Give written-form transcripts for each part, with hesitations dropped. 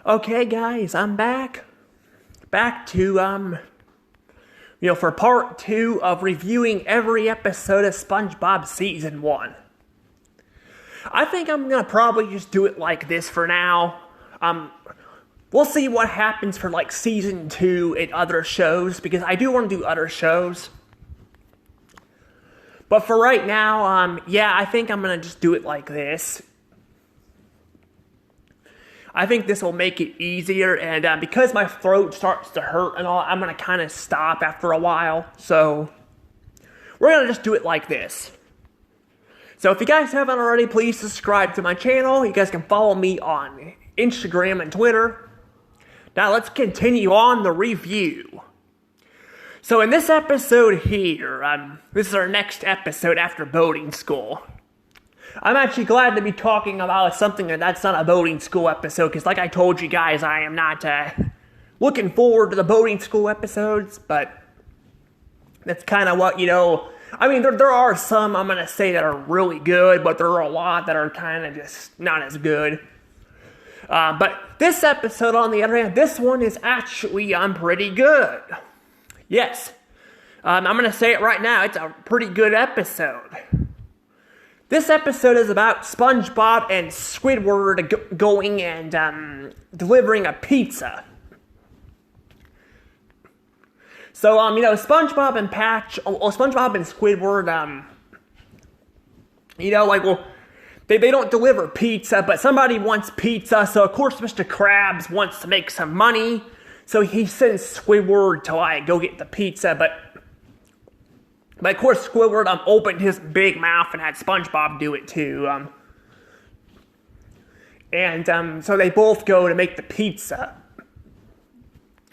Okay, guys, I'm back. Back to, for part 2 of reviewing every episode of SpongeBob Season 1. I think I'm gonna probably just do it like this for now. We'll see what happens for, Season 2 and other shows, because I do want to do other shows. But for right now, I think I'm gonna just do it like this. I think this will make it easier, and because my throat starts to hurt and all, I'm going to kind of stop after a while, so we're going to just do it like this. So if you guys haven't already, please subscribe to my channel. You guys can follow me on Instagram and Twitter. Now let's continue on the review. So in this episode here, this is our next episode after boating school. I'm actually glad to be talking about something that's not a boating school episode, because like I told you guys, I am not looking forward to the boating school episodes, but that's kind of what, there are some I'm going to say that are really good, but there are a lot that are kind of just not as good. But this episode, on the other hand, this one is actually pretty good. Yes, I'm going to say it right now, it's a pretty good episode. This episode is about SpongeBob and Squidward going and delivering a pizza. So, SpongeBob and SpongeBob and Squidward, they don't deliver pizza, but somebody wants pizza, so of course Mr. Krabs wants to make some money, so he sends Squidward to, go get the pizza, But of course, Squidward opened his big mouth and had SpongeBob do it too. So they both go to make the pizza.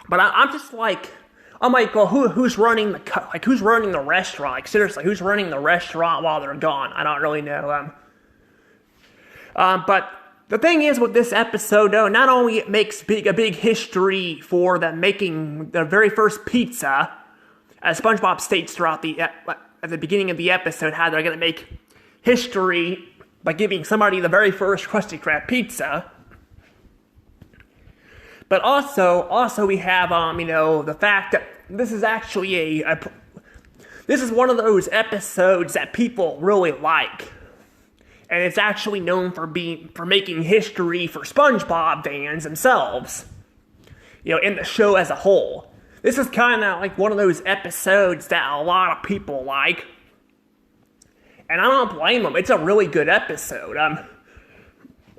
But I'm just like, well, who's running who's running the restaurant? Seriously, who's running the restaurant while they're gone? I don't really know. But the thing is with this episode, though, not only it makes a big history for them making the very first pizza, as SpongeBob states at the beginning of the episode, how they're going to make history by giving somebody the very first Krusty Krab pizza. But also we have, the fact that this is actually this is one of those episodes that people really like. And it's actually known for making history for SpongeBob fans themselves. In the show as a whole. This is kind of like one of those episodes that a lot of people like. And I don't blame them. It's a really good episode. I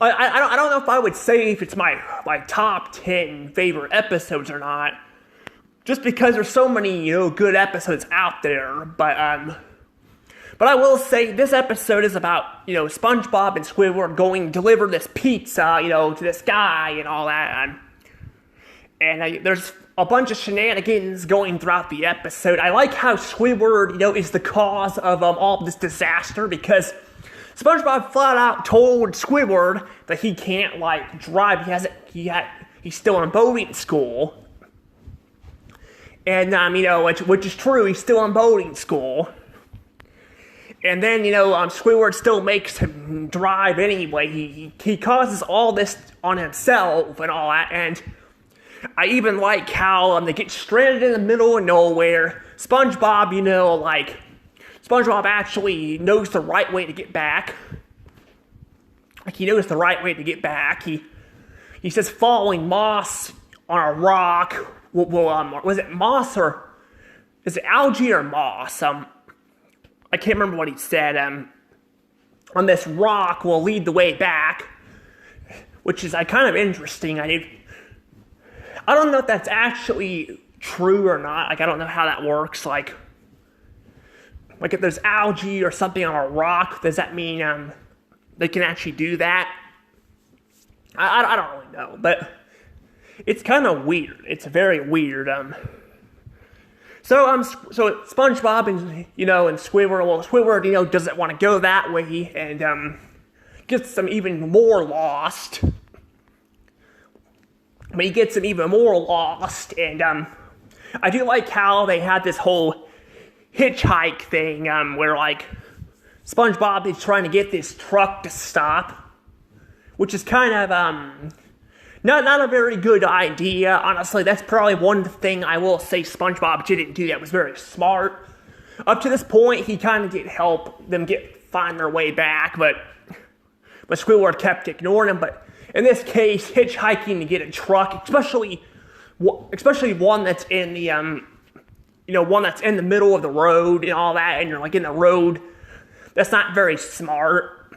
don't know if I would say if it's my top 10 favorite episodes or not. Just because there's so many, good episodes out there. But I will say this episode is about, SpongeBob and Squidward going to deliver this pizza, to this guy and all that. And there's a bunch of shenanigans going throughout the episode. I like how Squidward, is the cause of all this disaster, because SpongeBob flat out told Squidward that he can't, drive. He's still in boating school. And, which is true, he's still in boating school. And then, Squidward still makes him drive anyway. He causes all this on himself and all that, and I even like how they get stranded in the middle of nowhere. SpongeBob, SpongeBob actually knows the right way to get back. He knows the right way to get back. He says falling moss on a rock. Was it moss or is it algae or moss? I can't remember what he said. On this rock will lead the way back, which is kind of interesting. I don't know if that's actually true or not. I don't know how that works. Like if there's algae or something on a rock, does that mean they can actually do that? I don't really know, but it's kind of weird. It's very weird. So SpongeBob and and Squidward. Well, Squidward doesn't want to go that way and gets them even more lost. But he gets him even more lost, and I do like how they had this whole hitchhike thing, where SpongeBob is trying to get this truck to stop, which is kind of Not a very good idea. Honestly, that's probably one thing I will say SpongeBob didn't do that was very smart. Up to this point, he kind of did help them find their way back, but Squidward kept ignoring him. But in this case, hitchhiking to get a truck, especially one that's in the one that's in the middle of the road and all that, and you're like in the road, that's not very smart.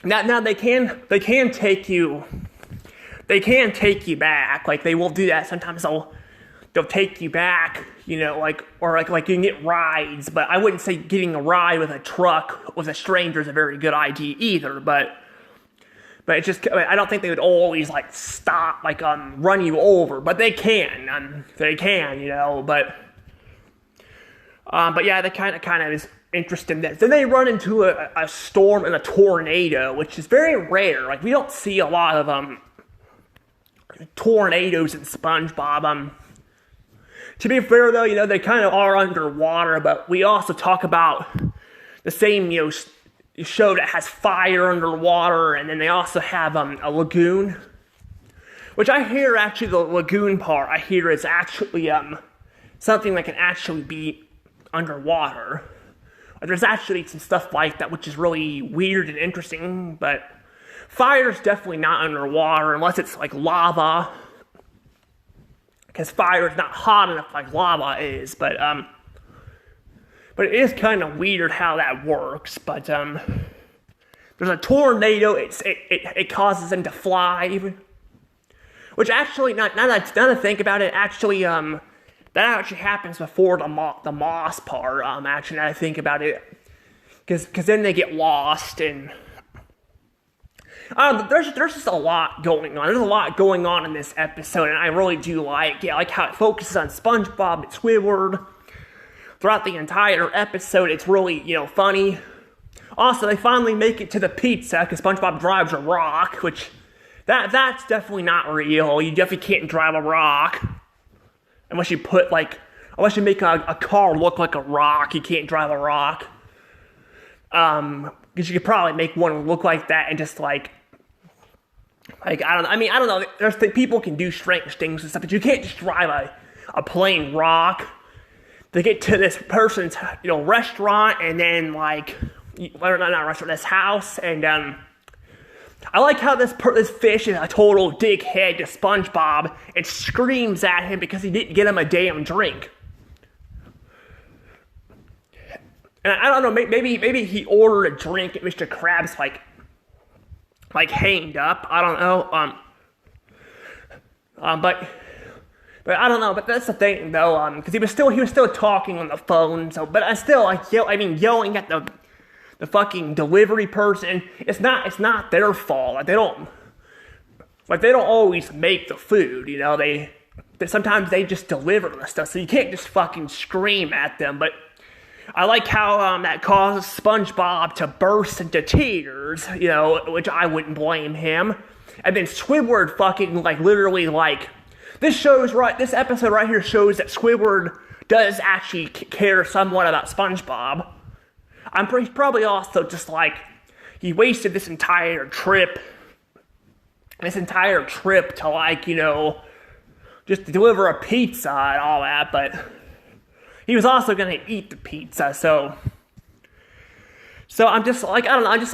Now they can take you. They can take you back, like they will do that. Sometimes they'll take you back, or you can get rides. But I wouldn't say getting a ride with a truck with a stranger is a very good idea either. But it's just, I don't think they would always stop, run you over. But they can, but yeah, that kind of is interesting. Then they run into a storm and a tornado, which is very rare. Like we don't see a lot of tornadoes in SpongeBob. To be fair though, they kind of are underwater, but we also talk about the same, show that has fire underwater, and then they also have a lagoon, which I hear actually the lagoon part, I hear is actually something that can actually be underwater. There's actually some stuff like that, which is really weird and interesting, but fire's definitely not underwater unless it's like lava, because fire is not hot enough like lava is. But it is kind of weird how that works. But there's a tornado. It causes them to fly, which actually, now that I think about it, actually that actually happens before the moss part. Actually, now that I think about it, because then they get lost and. There's just a lot going on. There's a lot going on in this episode, and I really do like it. I like how it focuses on SpongeBob and Squidward throughout the entire episode. It's really, funny. Also, they finally make it to the pizza because SpongeBob drives a rock, which that's definitely not real. You definitely can't drive a rock unless you make a car look like a rock. You can't drive a rock. Because you could probably make one look like that and just I don't know. People can do strange things and stuff, but you can't just drive a plain rock to get to this person's, restaurant, and then not restaurant, this house, and I like how this fish is a total dickhead to SpongeBob and screams at him because he didn't get him a damn drink. And I don't know, maybe he ordered a drink and Mr. Krabs hanged up. I don't know. But I don't know. But that's the thing though. Because he was still talking on the phone. So, but I still yelling at the fucking delivery person. It's not their fault. They don't always make the food. Sometimes they just deliver the stuff. So you can't just fucking scream at them. But I like how that causes SpongeBob to burst into tears, which I wouldn't blame him. And then Squidward fucking literally this episode right here shows that Squidward does actually care somewhat about SpongeBob. He's probably also just he wasted this entire trip to just to deliver a pizza and all that, but he was also gonna eat the pizza, so I'm just I don't know, I just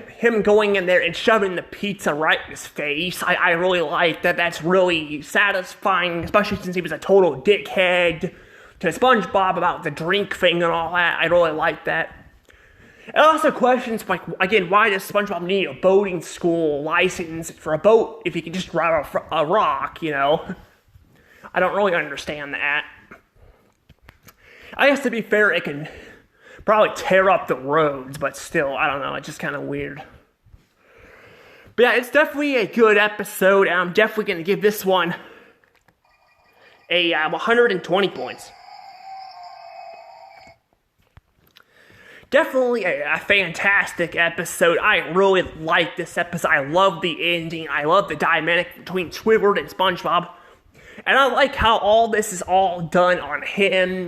him going in there and shoving the pizza right in his face. I really like that. That's really satisfying, especially since he was a total dickhead to SpongeBob about the drink thing and all that. I really like that. It also questions, again, why does SpongeBob need a boating school license for a boat if he can just drive a rock, I don't really understand that. I guess to be fair, it can probably tear up the roads, but still, I don't know, it's just kind of weird. But yeah, it's definitely a good episode, and I'm definitely going to give this one a 120 points. Definitely a fantastic episode. I really like this episode. I love the ending. I love the dynamic between Squidward and SpongeBob. And I like how all this is all done on him,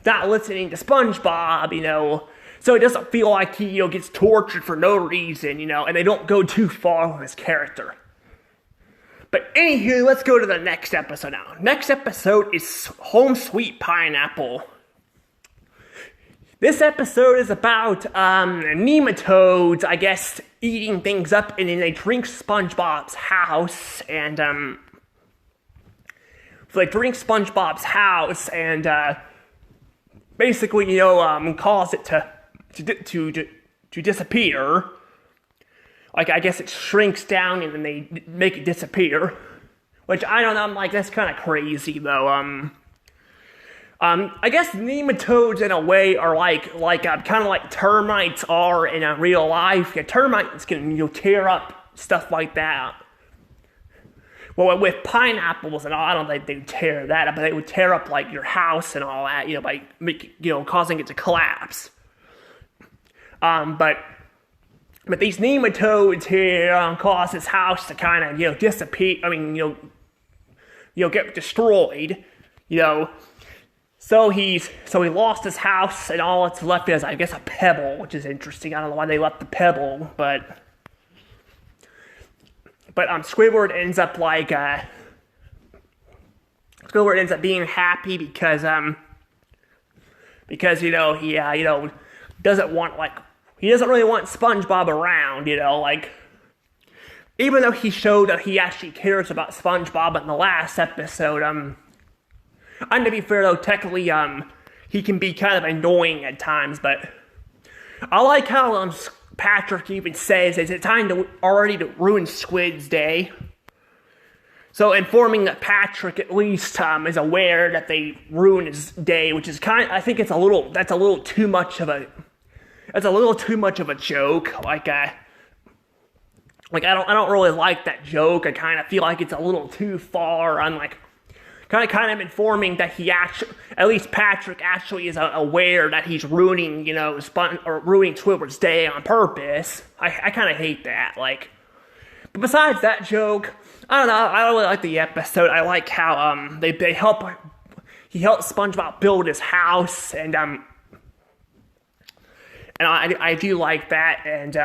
not listening to SpongeBob, so it doesn't feel like he, gets tortured for no reason, and they don't go too far with his character. But anywho, let's go to the next episode now. Next episode is Home Sweet Pineapple. This episode is about nematodes, I guess, eating things up, and then they drink SpongeBob's house, and so they drink SpongeBob's house, and basically, cause it to disappear. Like, I guess it shrinks down and then they make it disappear. Which, I don't know, I'm like, that's kind of crazy, though. I guess nematodes, in a way, are kind of like termites are in real life. Yeah, termites can, tear up stuff like that. Well, with pineapples and all, I don't think they would tear that up, but they would tear up, like, your house and all that, by causing it to collapse. But these nematodes here cause his house to kind of, disappear. I mean, get destroyed. So he lost his house, and all that's left is, I guess, a pebble, which is interesting. I don't know why they left the pebble, but Squidward ends up being happy because he doesn't want, he doesn't really want SpongeBob around, even though he showed that he actually cares about SpongeBob in the last episode. And to be fair, though, technically, he can be kind of annoying at times, but I like how Patrick even says, is it time to ruin Squid's day? So informing that Patrick at least is aware that they ruin his day, which is I think that's a little too much of a joke. I don't really like that joke. I kind of feel like it's a little too far. I'm kind of informing that at least Patrick actually is aware that he's ruining, ruining Squidward's day on purpose. I kind of hate that. But besides that joke, I don't know. I really like the episode. I like how he helps SpongeBob build his house, and I do like that, and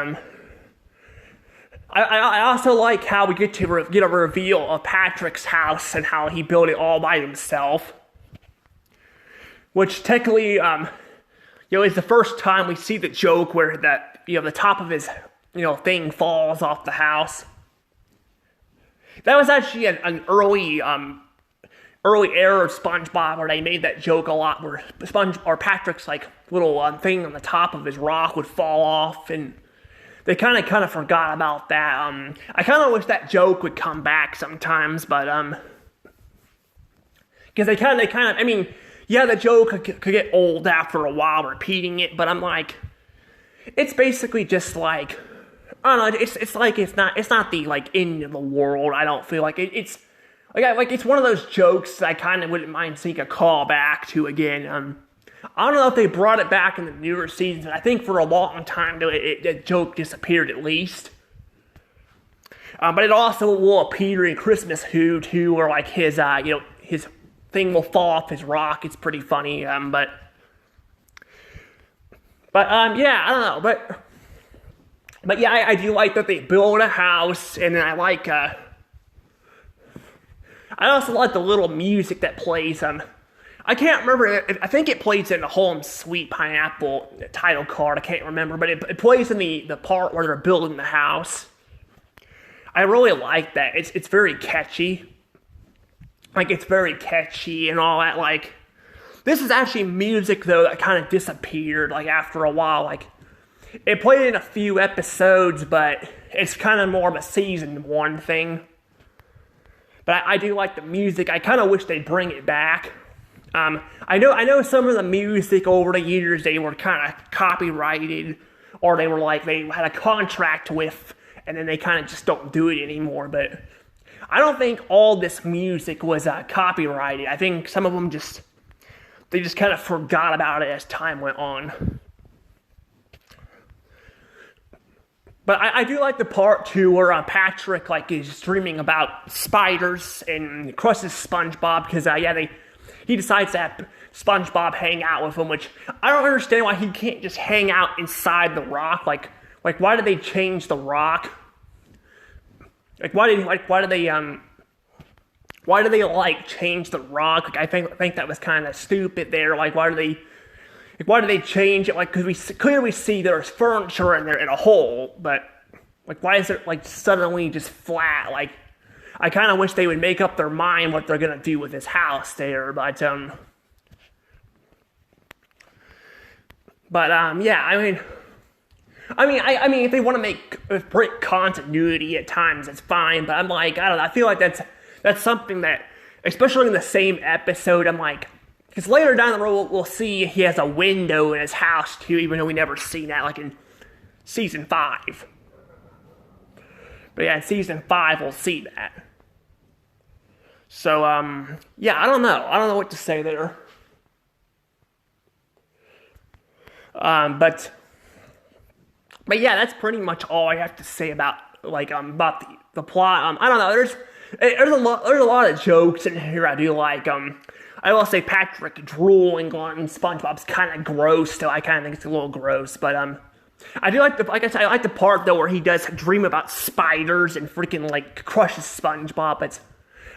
I also like how we get to get a reveal of Patrick's house and how he built it all by himself, which technically, is the first time we see the joke where the top of his, thing falls off the house. That was actually an early error of SpongeBob where they made that joke a lot, where Patrick's little thing on the top of his rock would fall off, and they kind of forgot about that. I kind of wish that joke would come back sometimes, but because they kind of, I mean, yeah, the joke could get old after a while repeating it, but I'm like, it's basically just I don't know, it's not the end of the world. I don't feel like it's it's one of those jokes that I kind of wouldn't mind seeing a call back to again. I don't know if they brought it back in the newer season. I think for a long time the joke disappeared at least. But it also will appear in Christmas Who too, where his his thing will fall off his rock. It's pretty funny. Yeah, I don't know, but yeah, I do like that they build a house, and then I also like the little music that plays. I can't remember. I think it plays in the Home Sweet Pineapple title card. I can't remember, but it plays in the part where they're building the house. I really like that. It's very catchy. It's very catchy and all that. This is actually music though that kind of disappeared. After a while, it played in a few episodes, but it's kind of more of a season 1 thing. But I do like the music. I kind of wish they'd bring it back. I know some of the music over the years, they were kind of copyrighted, or they were they had a contract with, and then they kind of just don't do it anymore. But I don't think all this music was copyrighted. I think some of them they just kind of forgot about it as time went on. But I do like the part too where Patrick is dreaming about spiders and crushes SpongeBob because he decides to have SpongeBob hang out with him, which I don't understand why he can't just hang out inside the rock. Why did they change the rock? Why did they why do they like change the rock? Like I think that was kind of stupid there. Like why do they change it? Like because we clearly see there's furniture in there in a hole, but like why is it like suddenly just flat? Like I kind of wish they would make up their mind what they're gonna do with this house there, but yeah, I mean, if they want to break continuity at times, it's fine. But I'm like, I don't know. I feel like that's something that, especially in the same episode, I'm like, because later down the road we'll see he has a window in his house too, even though we never seen that like in season 5. But yeah, in season 5 we'll see that. So yeah, I don't know what to say there. But yeah, that's pretty much all I have to say about about the plot. I don't know. There's a lot of jokes in here I do like. I will say Patrick drooling on SpongeBob's kind of gross. Though I kind of think it's a little gross, but I do like I like the part though where he does dream about spiders and freaking like crushes SpongeBob.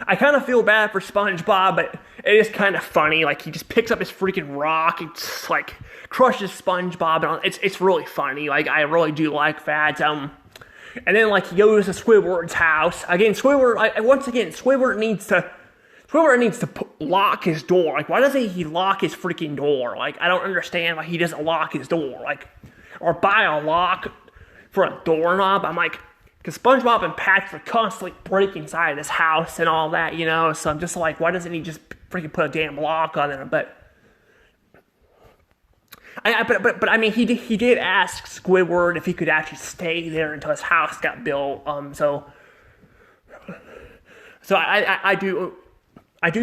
I kind of feel bad for SpongeBob, but it is kind of funny. Like he just picks up his freaking rock and just like crushes SpongeBob, and it's really funny. Like I really do like that. And then like he goes to Squidward's house again. Squidward needs to lock his door. Like why doesn't he lock his freaking door? Like I don't understand why he doesn't lock his door. Like or buy a lock for a doorknob. I'm like. Because SpongeBob and Patrick constantly break inside his house and all that, you know? So I'm just like, why doesn't he just freaking put a damn lock on it? But I mean, he did ask Squidward if he could actually stay there until his house got built. So I do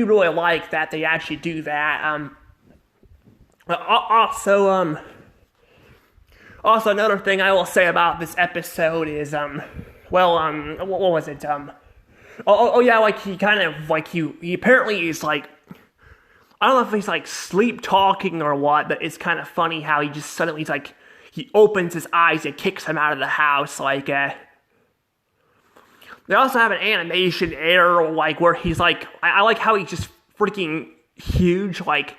really like that they actually do that. Also, another thing I will say about this episode is, what was it? Yeah, like he kind of, like he apparently is like, I don't know if he's like sleep talking or what, but it's kind of funny how he just suddenly, like, he opens his eyes and kicks him out of the house, like, they also have an animation error, like, where he's like, I like how he's just freaking huge, like,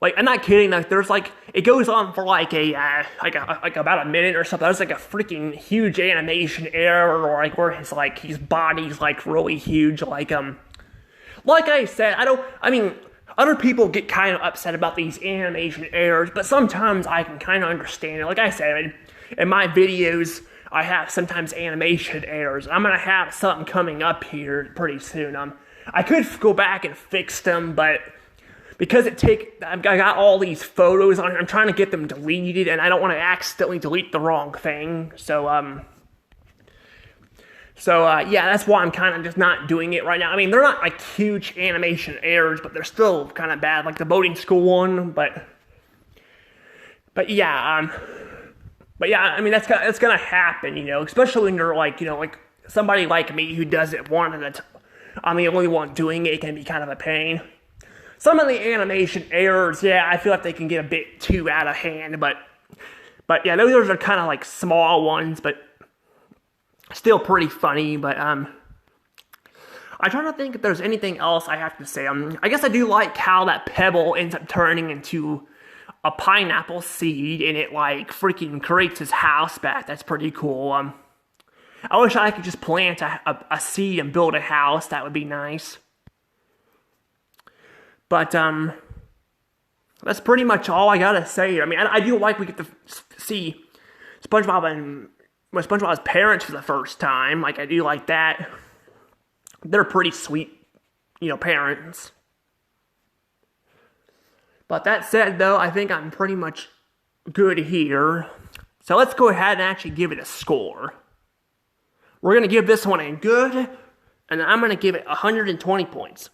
I'm not kidding, like, there's, like, it goes on for, like about a minute or something. There's, like, a freaking huge animation error, or, like, where his body's, like, really huge, like I said, other people get kind of upset about these animation errors, but sometimes I can kind of understand it. Like I said, in my videos, I have sometimes animation errors. I'm going to have something coming up here pretty soon. I could go back and fix them, but because I got all these photos on here, I'm trying to get them deleted, and I don't want to accidentally delete the wrong thing. So yeah, that's why I'm kind of just not doing it right now. I mean, they're not like huge animation errors, but they're still kind of bad, like the boating school one. But yeah, I mean that's gonna happen, you know, especially when you're like, you know, like somebody like me who does it one at a time. I'm the only one doing it. It can be kind of a pain. Some of the animation errors, yeah, I feel like they can get a bit too out of hand, but yeah, those are kind of like small ones, but still pretty funny. But I'm trying to think if there's anything else I have to say. I guess I do like how that pebble ends up turning into a pineapple seed, and it like freaking creates his house back. That's pretty cool. I wish I could just plant a seed and build a house. That would be nice. But that's pretty much all I gotta say. I mean, I do like we get to see SpongeBob's parents for the first time. Like, I do like that. They're pretty sweet, you know, parents. But that said, though, I think I'm pretty much good here. So let's go ahead and actually give it a score. We're going to give this one a good, and I'm going to give it 120 points.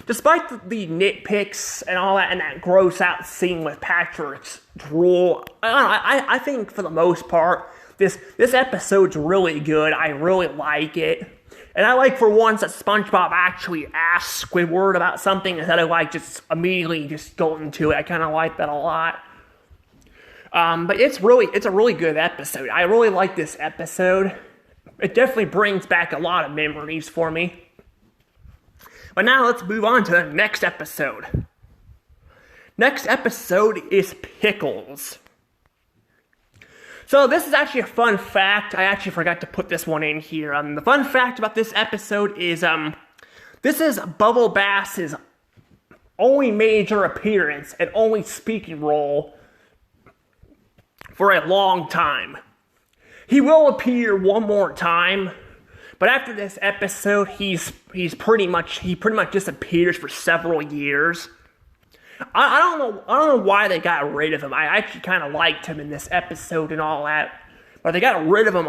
Despite the nitpicks and all that, and that gross out scene with Patrick's drool, I think for the most part, this episode's really good. I really like it. And I like for once that SpongeBob actually asks Squidward about something instead of like just immediately just going to it. I kind of like that a lot. But it's a really good episode. I really like this episode. It definitely brings back a lot of memories for me. But now let's move on to the next episode. Next episode is Pickles. So this is actually a fun fact. I actually forgot to put this one in here. The fun fact about this episode is this is Bubble Bass's only major appearance and only speaking role for a long time. He will appear one more time, but after this episode, he pretty much disappears for several years. I don't know why they got rid of him. I actually kind of liked him in this episode and all that, but they got rid of him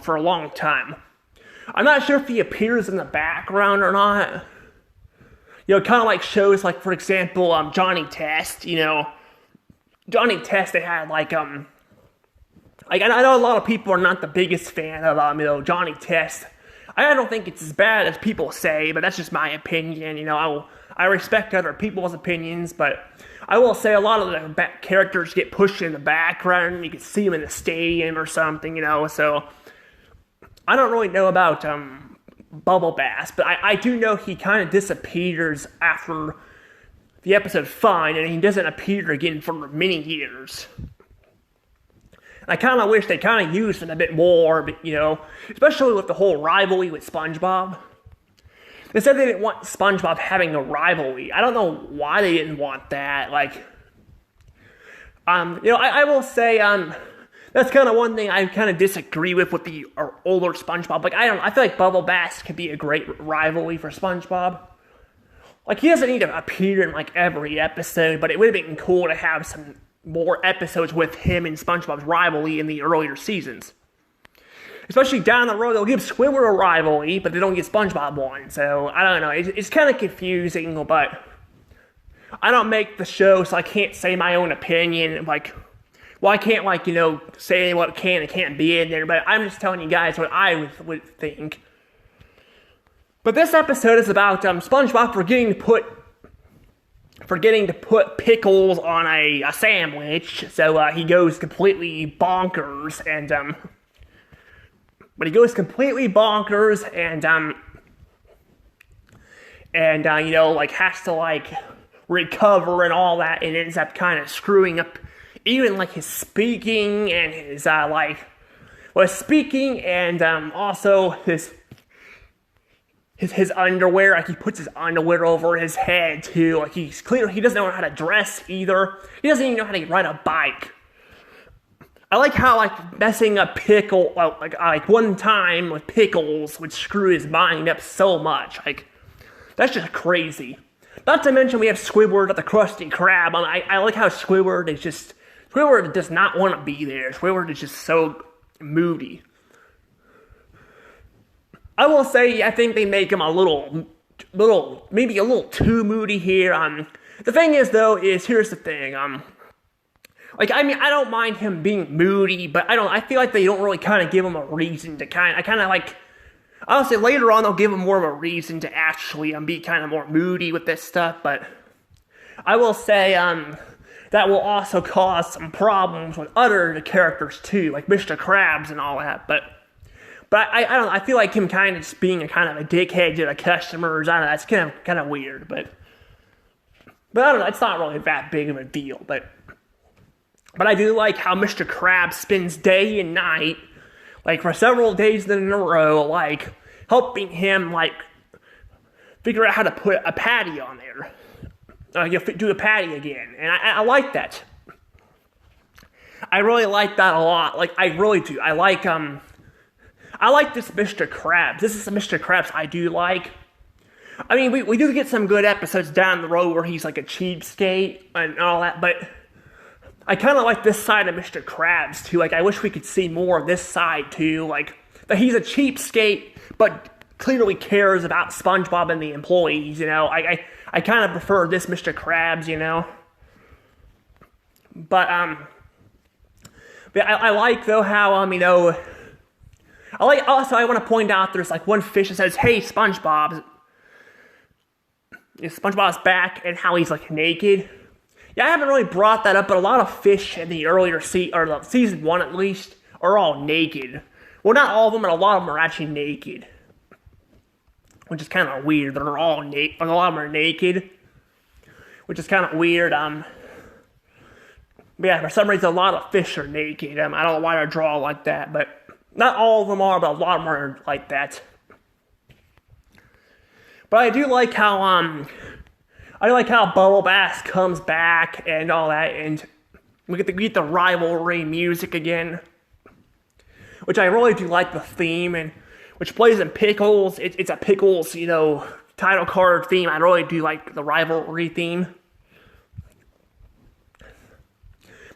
for a long time. I'm not sure if he appears in the background or not. You know, kind of like shows like, for example, Johnny Test. You know, Johnny Test. They had like I know a lot of people are not the biggest fan of Johnny Test. I don't think it's as bad as people say, but that's just my opinion. You know, I respect other people's opinions, but I will say a lot of the characters get pushed in the background. You can see them in the stadium or something, you know. So I don't really know about Bubble Bass, but I do know he kind of disappears after the episode Fun, and he doesn't appear again for many years. I kind of wish they kind of used him a bit more, but, you know, especially with the whole rivalry with SpongeBob. They said they didn't want SpongeBob having a rivalry. I don't know why they didn't want that. Like, you know, I will say, that's kind of one thing I kind of disagree with the older SpongeBob. Like, I feel like Bubble Bass could be a great rivalry for SpongeBob. Like, he doesn't need to appear in, like, every episode, but it would have been cool to have some more episodes with him and SpongeBob's rivalry in the earlier seasons. Especially down the road, they'll give Squidward a rivalry, but they don't give SpongeBob one. So, I don't know. It's kind of confusing, but I don't make the show, so I can't say my own opinion. Like, well, I can't, like, you know, say what can and can't be in there, but I'm just telling you guys what I would think. But this episode is about SpongeBob forgetting to put pickles on a sandwich, so he goes completely bonkers, and you know, like, has to, like, recover and all that, and ends up kind of screwing up even, like, his speaking and his speaking and also his underwear. Like, he puts his underwear over his head too. Like, he doesn't know how to dress either. He doesn't even know how to ride a bike. I like how, like, messing up Pickle, like one time with Pickles would screw his mind up so much. Like, that's just crazy. Not to mention we have Squidward, the Krusty Krab. I like how Squidward does not want to be there. Squidward is just so moody. I will say, I think they make him maybe a little too moody here. The thing is, though, here's the thing. Like, I mean, I don't mind him being moody, but I feel like they don't really kind of give him a reason to I'll say later on they'll give him more of a reason to actually be kind of more moody with this stuff, but I will say, that will also cause some problems with other characters too, like Mr. Krabs and all that, but I don't know, I feel like him kind of just being a kind of a dickhead to the customers, I don't know, that's kind of weird, but I don't know, it's not really that big of a deal, but I do like how Mr. Krabs spends day and night, like, for several days in a row, like, helping him, like, figure out how to put a patty on there. Do the patty again, and I like that. I really like that a lot. Like, I really do. I like this Mr. Krabs. This is the Mr. Krabs I do like. I mean, we do get some good episodes down the road where he's like a cheapskate and all that, but I kind of like this side of Mr. Krabs too. Like, I wish we could see more of this side too. Like, that he's a cheapskate, but clearly cares about SpongeBob and the employees, you know. I kind of prefer this Mr. Krabs, you know. But I like, though, how, you know, I want to point out there's, like, one fish that says, "Hey, SpongeBob." SpongeBob's back, and how he's, like, naked. Yeah, I haven't really brought that up, but a lot of fish in the earlier or the season 1 at least, are all naked. Well, not all of them, but a lot of them are actually naked. Which is kind of weird. They're all naked. A lot of them are naked. Which is kind of weird. But yeah, for some reason, a lot of fish are naked. I don't know why they draw like that, but not all of them are, but a lot of them are like that. But I do like how Bubble Bass comes back and all that, and we get the rivalry music again, which I really do like the theme, and which plays in Pickles. It's a Pickles, title card theme. I really do like the rivalry theme.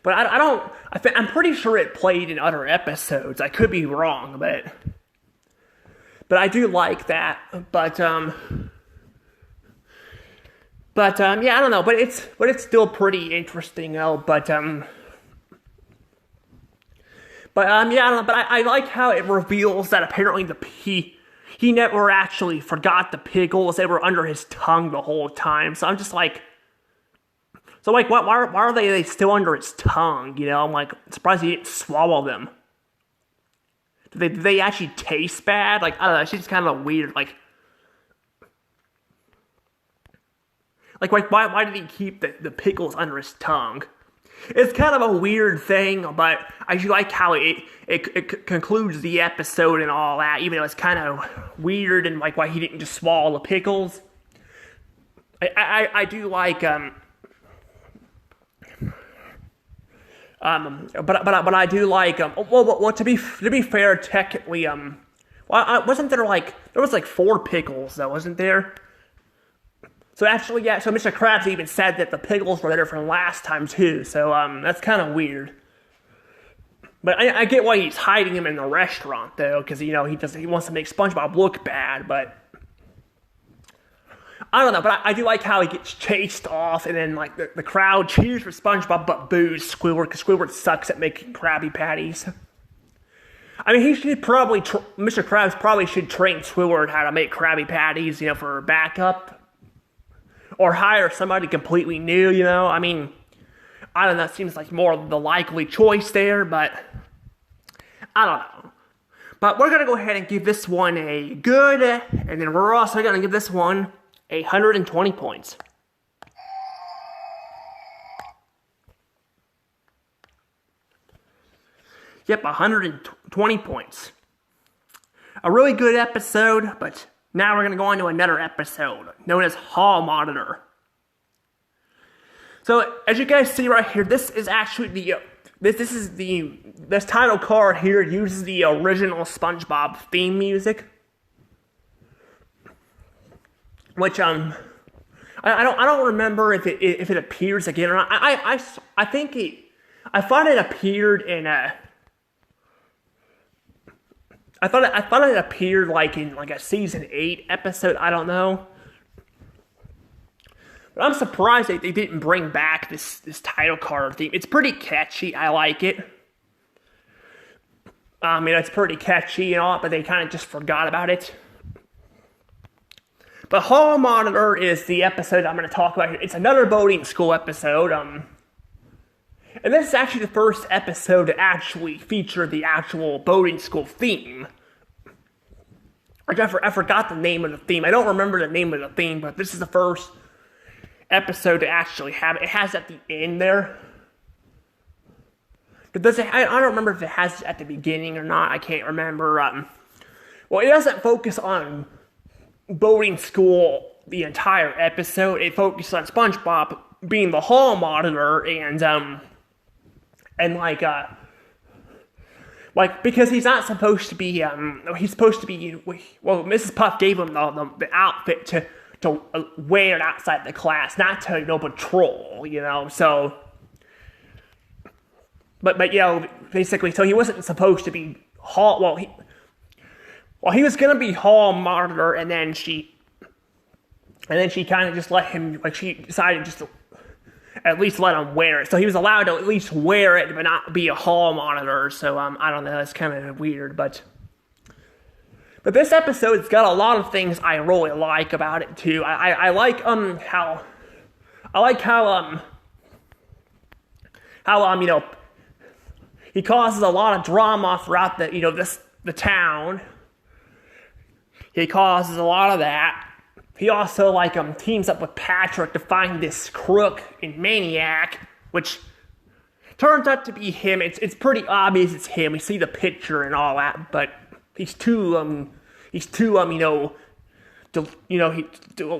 But I'm pretty sure it played in other episodes. I could be wrong, but I do like that. But yeah, I don't know. But it's still pretty interesting, though. But yeah, I don't know. But I like how it reveals that apparently he never actually forgot the pickles. They were under his tongue the whole time. So I'm just like. So, why are they still under his tongue, I'm like, surprised he didn't swallow them. Do they actually taste bad? Like, I don't know, it's just kind of weird, why did he keep the pickles under his tongue? It's kind of a weird thing, but I do like how it concludes the episode and all that, even though it's kind of weird and, why he didn't just swallow the pickles. I do like, but I do like well to be fair, technically wasn't there there was 4 pickles though, wasn't there? So actually, yeah, so Mr. Krabs even said that the pickles were there from last time too, so that's kind of weird. But I get why he's hiding him in the restaurant though, because he wants to make SpongeBob look bad, but I don't know, but I do like how he gets chased off, and then, the crowd cheers for SpongeBob, but boos Squidward, because Squidward sucks at making Krabby Patties. I mean, he should probably, Mr. Krabs probably should train Squidward how to make Krabby Patties, for backup. Or hire somebody completely new, I mean, I don't know, it seems like more the likely choice there, but I don't know. But we're going to go ahead and give this one a good, and then we're also going to give this one 120 points. Yep, 120 points. A really good episode, but now we're going to go on to another episode known as Hall Monitor. So, as you guys see right here, this is actually this title card here uses the original SpongeBob theme music. Which I don't remember if it appears again or not. I think I thought it appeared in I thought it appeared in a season 8 episode. I don't know, but I'm surprised they didn't bring back this title card theme. It's pretty catchy. I like it. It's pretty catchy and all, but they kind of just forgot about it. But Hall Monitor is the episode I'm going to talk about here. It's another boating school episode. And this is actually the first episode to actually feature the actual boating school theme. I forgot the name of the theme. I don't remember the name of the theme, but this is the first episode to actually have it. It has at the end there. But I don't remember if it has it at the beginning or not. I can't remember. Well, it doesn't focus on boating school the entire episode. It focuses on SpongeBob being the hall monitor and because he's not supposed to be he's supposed to be, well, Mrs. Puff gave him the outfit to wear outside the class, not to patrol, so but basically, so he wasn't supposed to be hall. He was gonna be hall monitor, and then she kind of just let him, she decided just to at least let him wear it. So he was allowed to at least wear it, but not be a hall monitor. So I don't know, that's kind of weird, but this episode's got a lot of things I really like about it too. I like how he causes a lot of drama throughout the town. He causes a lot of that. He also teams up with Patrick to find this crook and maniac, which turns out to be him. It's pretty obvious it's him. We see the picture and all that, but he's too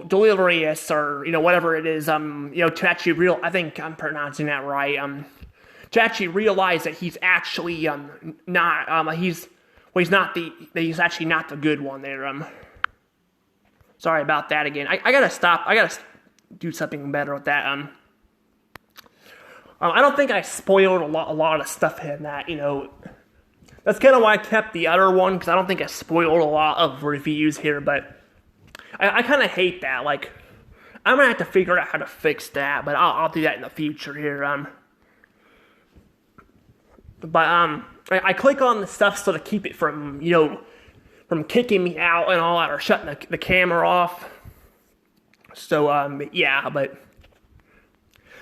delirious or whatever it is. To actually I think I'm pronouncing that right. To actually realize that he's actually not he's actually not the good one there. Sorry about that again. I gotta stop. I gotta do something better with that. I don't think I spoiled a lot of stuff in that. That's kind of why I kept the other one, because I don't think I spoiled a lot of reviews here. But I kind of hate that. Like, I'm gonna have to figure out how to fix that, but I'll do that in the future here. I click on the stuff so to keep it from from kicking me out and all that, or shutting the camera off. So, yeah, but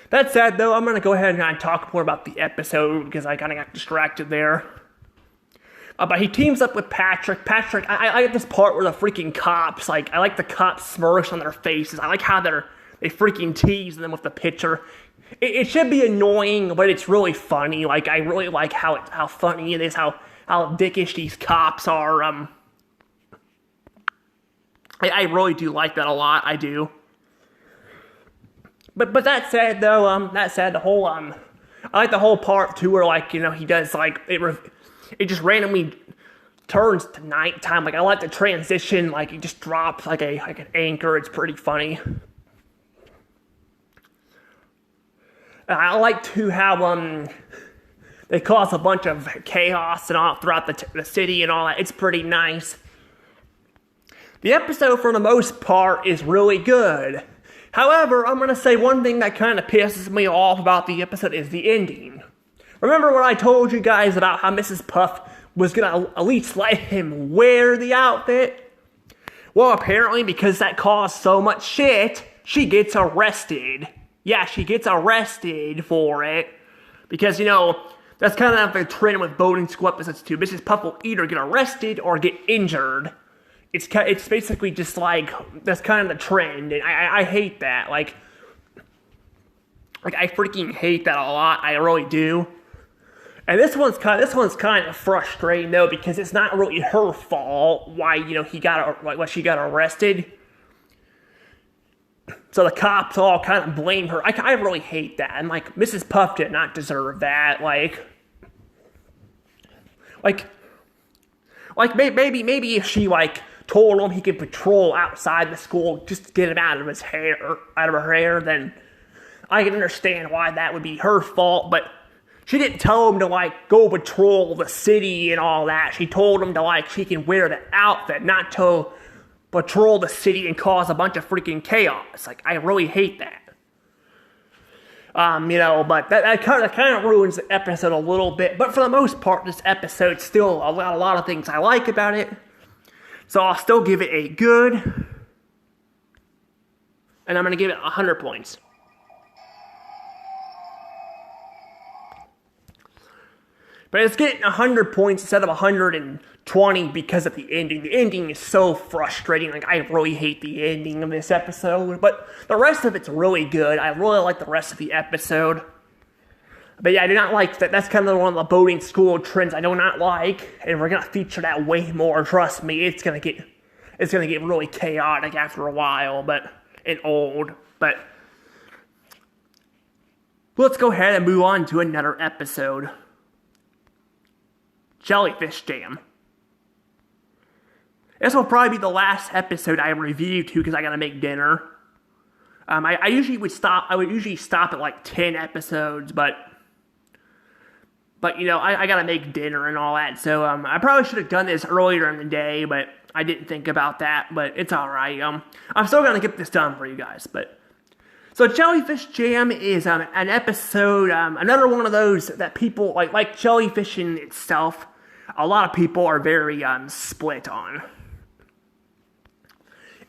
that said, though, I'm going to go ahead and talk more about the episode, because I kind of got distracted there. But he teams up with Patrick. I like this part where the freaking cops, I like the cops' smirks on their faces. I like how they freaking tease them with the picture. It should be annoying, but it's really funny. I really like how funny it is, how dickish these cops are. I really do like that a lot. I do. But that said, though, the whole I like the whole part too, where he does it just randomly turns to nighttime. I like the transition. It just drops like an anchor. It's pretty funny. I like too how they cause a bunch of chaos and all throughout the city and all that. It's pretty nice. The episode, for the most part, is really good. However, I'm going to say one thing that kind of pisses me off about the episode is the ending. Remember when I told you guys about how Mrs. Puff was going to at least let him wear the outfit? Well, apparently, because that caused so much shit, she gets arrested. Yeah, she gets arrested for it. Because, that's kind of a trend with boating school episodes too. Mrs. Puff will either get arrested or get injured. It's basically just that's kind of the trend, and I hate that. I freaking hate that a lot. I really do. And this one's kind of frustrating though, because it's not really her fault why she got arrested. So the cops all kind of blame her. I really hate that. And Mrs. Puff did not deserve that. Maybe if she told him he could patrol outside the school just to get him out of her hair, then I can understand why that would be her fault. But she didn't tell him to go patrol the city and all that. She told him to she can wear the outfit, not to patrol the city and cause a bunch of freaking chaos. I really hate that. But that kind of ruins the episode a little bit. But for the most part, this episode still a lot of things I like about it. So I'll still give it a good, and I'm going to give it 100 points. But it's getting 100 points instead of 120 because of the ending. The ending is so frustrating. I really hate the ending of this episode. But the rest of it's really good. I really like the rest of the episode. But yeah, I do not like that. That's kind of one of the boating school trends I do not like. And we're going to feature that way more. Trust me, it's going to get really chaotic after a while, and old. But let's go ahead and move on to another episode. Jellyfish Jam. This will probably be the last episode I review too, because I gotta make dinner. I usually would stop. I would usually stop at 10 episodes, but I gotta make dinner and all that. So I probably should have done this earlier in the day, but I didn't think about that. But it's all right. I'm still gonna get this done for you guys. So Jellyfish Jam is an episode, another one of those that people like jellyfishing itself. A lot of people are very split on.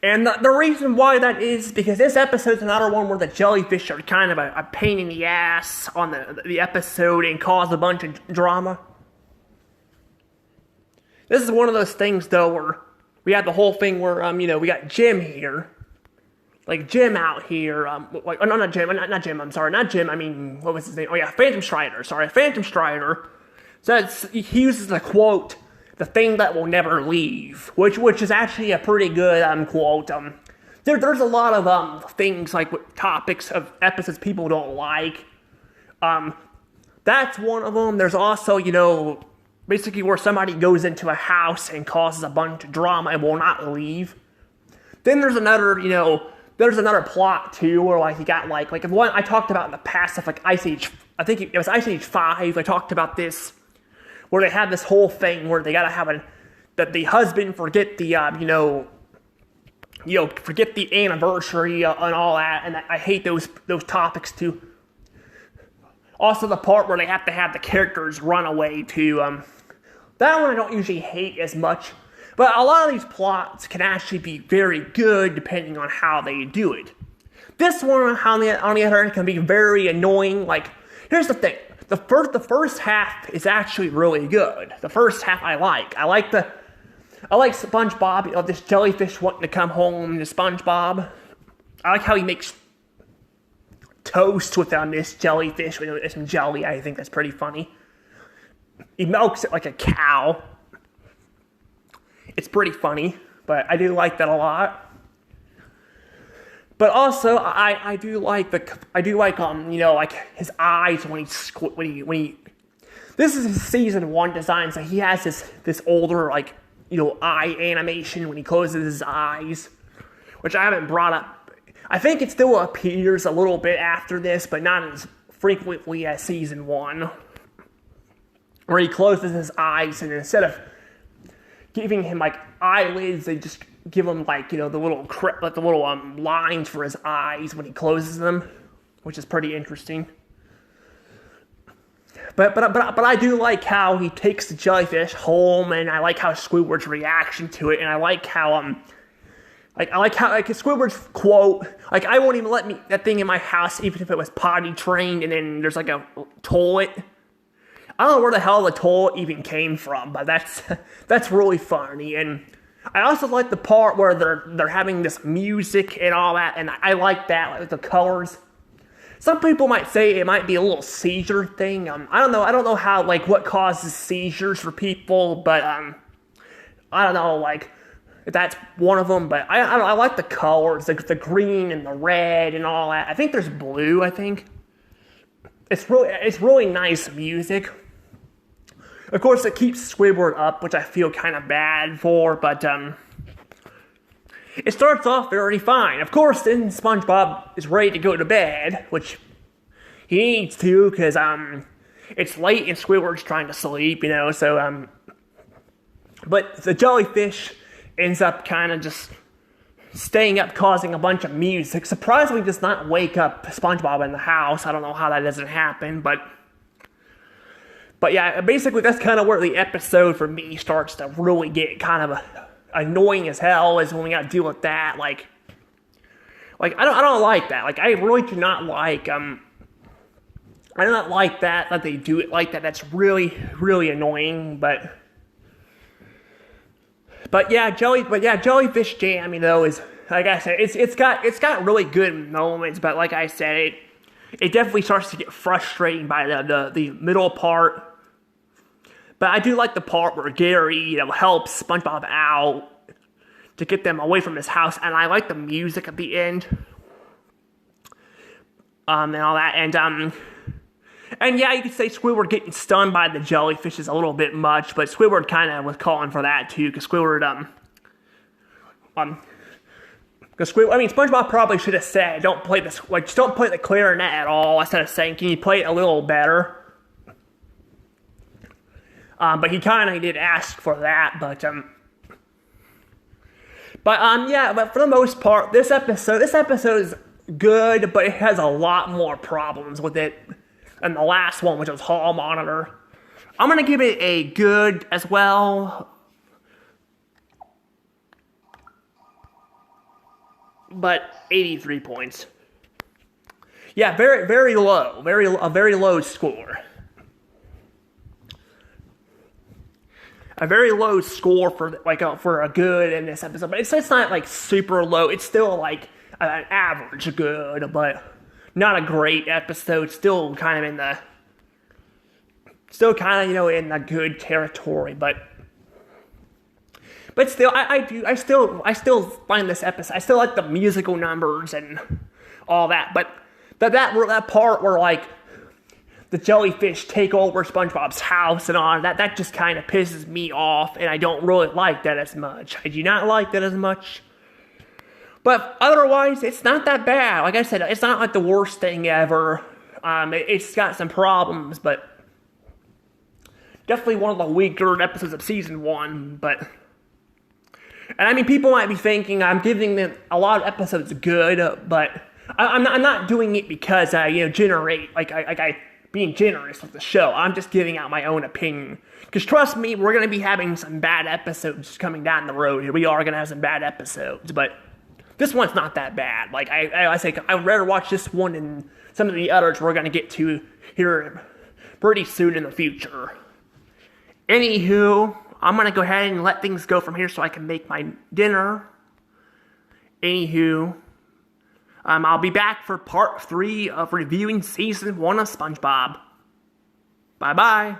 And the reason why that is because this episode's another one where the jellyfish are kind of a pain in the ass on the episode and cause a bunch of drama. This is one of those things, though, where we have the whole thing where, we got Jim here. Like, Jim out here, not Jim, I mean, what was his name? Oh, yeah, Phantom Strider says, he uses the quote, "the thing that will never leave," which is actually a pretty good, quote. There's a lot of, things, like, topics of episodes people don't like. That's one of them. There's also, basically where somebody goes into a house and causes a bunch of drama and will not leave. Then there's another, there's another plot too, where like you got like if one I talked about in the past of like Ice Age, I think it was Ice Age 5. I talked about this, where they have this whole thing where they gotta have that the husband forget the forget the anniversary and all that, and I hate those topics too. Also, the part where they have to have the characters run away too. That one I don't usually hate as much. But a lot of these plots can actually be very good depending on how they do it. This one, on the other hand, can be very annoying. Like, here's the thing. The first half is actually really good. The first half I like. I like SpongeBob, this jellyfish wanting to come home to SpongeBob. I like how he makes toast with this jellyfish with some jelly. I think that's pretty funny. He milks it like a cow. It's pretty funny, but I do like that a lot. But also, I do like like his eyes when he. This is his season 1 design, so he has this older eye animation when he closes his eyes, which I haven't brought up. I think it still appears a little bit after this, but not as frequently as season 1, where he closes his eyes and instead of giving him eyelids, they just give him the little lines for his eyes when he closes them, which is pretty interesting. But I do like how he takes the jellyfish home, and I like how Squidward's reaction to it, and I like how Squidward's quote, I won't even let that thing in my house even if it was potty trained, and then there's a toilet. I don't know where the hell the toilet even came from, but that's really funny. And I also like the part where they're having this music and all that, and I like that, like the colors. Some people might say it might be a little seizure thing. I don't know how what causes seizures for people, but I don't know if that's one of them. But I like the colors, the green and the red and all that. I think there's blue. I think it's really nice music. Of course, it keeps Squidward up, which I feel kind of bad for, but it starts off very fine. Of course, then SpongeBob is ready to go to bed, which he needs to, because it's late and Squidward's trying to sleep, so, but the jellyfish ends up kind of just staying up, causing a bunch of music. Surprisingly does not wake up SpongeBob in the house. I don't know how that doesn't happen, But yeah, basically that's kind of where the episode for me starts to really get kind of annoying as hell, is when we got to deal with that. I don't like that. I really do not like I do not like that they do it like that. That's really, really annoying. But yeah, Jellyfish Jam, is, like I said, it's got really good moments. But like I said, it definitely starts to get frustrating by the middle part. But I do like the part where Gary, helps SpongeBob out to get them away from his house, and I like the music at the end, and all that, and yeah, you could say Squidward getting stunned by the jellyfish is a little bit much, but Squidward kind of was calling for that too, because SpongeBob probably should have said, just don't play the clarinet at all, instead of saying, can you play it a little better? But he kind of did ask for that, but for the most part, this episode is good, but it has a lot more problems with it than the last one, which was Hall Monitor. I'm gonna give it a good as well. but 83 points. Yeah, very low, a very low score. A very low score for a good in this episode, but it's not like super low. It's still like an average good, but not a great episode. Still kind of in the good territory, but still, I still find this episode. I still like the musical numbers and all that, but that part where like the jellyfish take over SpongeBob's house and all that just kind of pisses me off, and I don't really like that as much. I do not like that as much. But otherwise, it's not that bad. Like I said, it's not like the worst thing ever. It's got some problems, but definitely one of the weaker episodes of season 1. But, and I mean, people might be thinking I'm giving them a lot of episodes good, but I'm not doing it because I generate being generous with the show. I'm just giving out my own opinion. Because trust me, we're going to be having some bad episodes coming down the road here. We are going to have some bad episodes, but this one's not that bad. Like, I say, I'd rather watch this one than some of the others we're going to get to here pretty soon in the future. Anywho, I'm going to go ahead and let things go from here so I can make my dinner. Anywho, I'll be back for part 3 of reviewing season 1 of SpongeBob. Bye-bye.